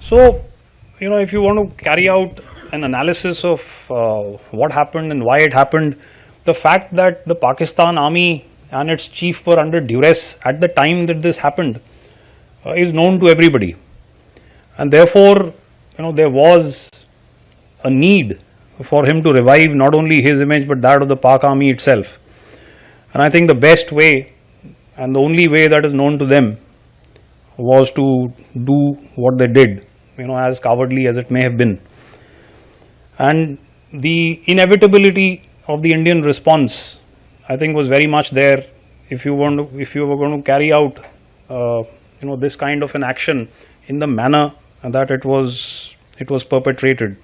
So, if you want to carry out an analysis of what happened and why it happened, the fact that the Pakistan army and its chief were under duress at the time that this happened is known to everybody, and therefore there was a need for him to revive not only his image but that of the Pak army itself. And I think the best way and the only way that is known to them was to do what they did, as cowardly as it may have been. And the inevitability of the Indian response, I think, was very much there. If you were going to carry out, this kind of an action in the manner that it was perpetrated.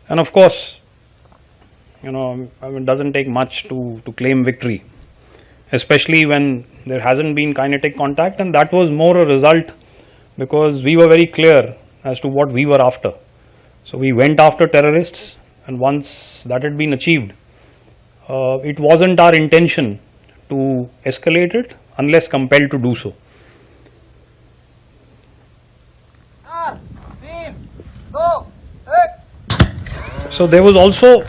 And of course, it doesn't take much to claim victory, especially when there hasn't been kinetic contact, and that was more a result because we were very clear as to what we were after. So we went after terrorists, and once that had been achieved, it wasn't our intention to escalate it unless compelled to do so. So there was also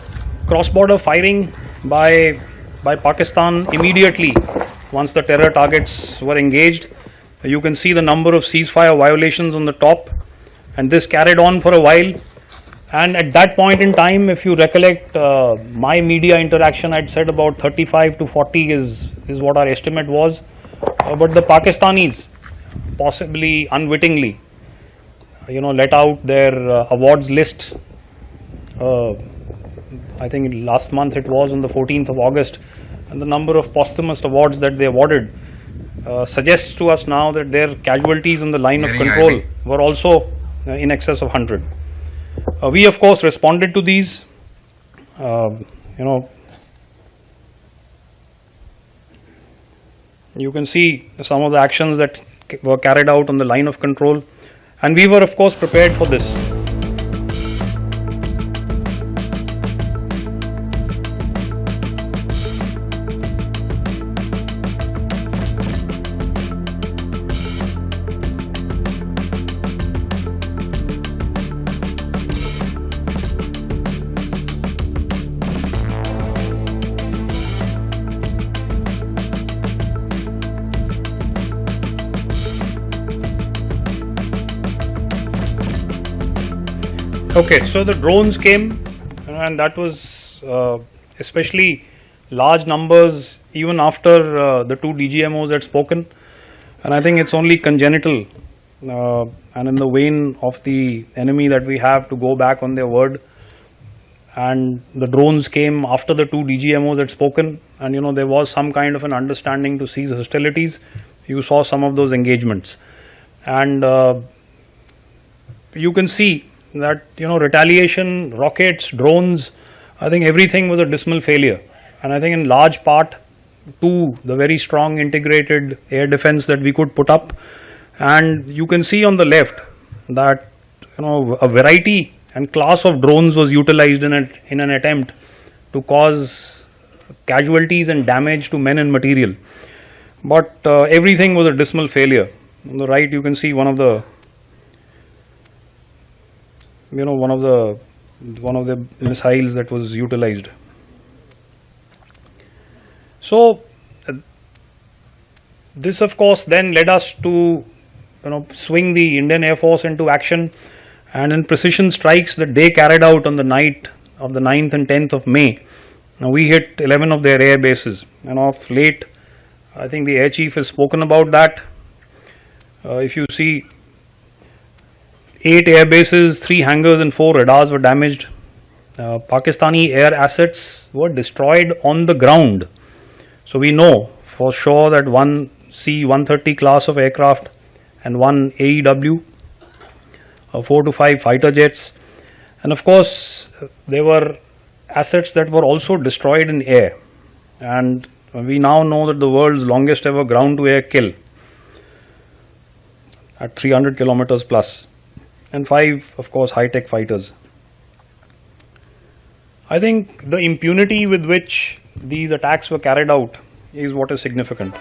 cross-border firing by Pakistan immediately once the terror targets were engaged. You can see the number of ceasefire violations on the top, and this carried on for a while. And at that point in time, if you recollect my media interaction, I'd said about 35 to 40 is what our estimate was. But the Pakistanis, possibly unwittingly, let out their awards list. I think last month it was on the 14th of August, and the number of posthumous awards that they awarded suggests to us now that their casualties on the line of control were also in excess of 100. We of course responded to these. You can see some of the actions that were carried out on the line of control, and we were of course prepared for this. Okay, so the drones came, and that was especially large numbers even after the two DGMOs had spoken, and I think it's only congenital and in the vein of the enemy that we have to go back on their word. And the drones came after the two DGMOs had spoken, and there was some kind of an understanding to cease hostilities. You saw some of those engagements, and you can see that retaliation, rockets, drones, I think everything was a dismal failure, and I think in large part to the very strong integrated air defense that we could put up. And you can see on the left that a variety and class of drones was utilized in an attempt to cause casualties and damage to men and material, but everything was a dismal failure. On the right you can see one of the missiles that was utilized. So this of course then led us to swing the Indian Air Force into action, and in precision strikes that they carried out on the night of the 9th and 10th of May, now we hit 11 of their air bases, and of late I think the air chief has spoken about that. If you see, 8 air bases, 3 hangars and 4 radars were damaged. Pakistani air assets were destroyed on the ground. So we know for sure that one C-130 class of aircraft and one AEW, 4 to 5 fighter jets, and of course there were assets that were also destroyed in air. And we now know that the world's longest ever ground to air kill at 300 kilometers plus, and 5 of course high-tech fighters. I think the impunity with which these attacks were carried out is what is significant.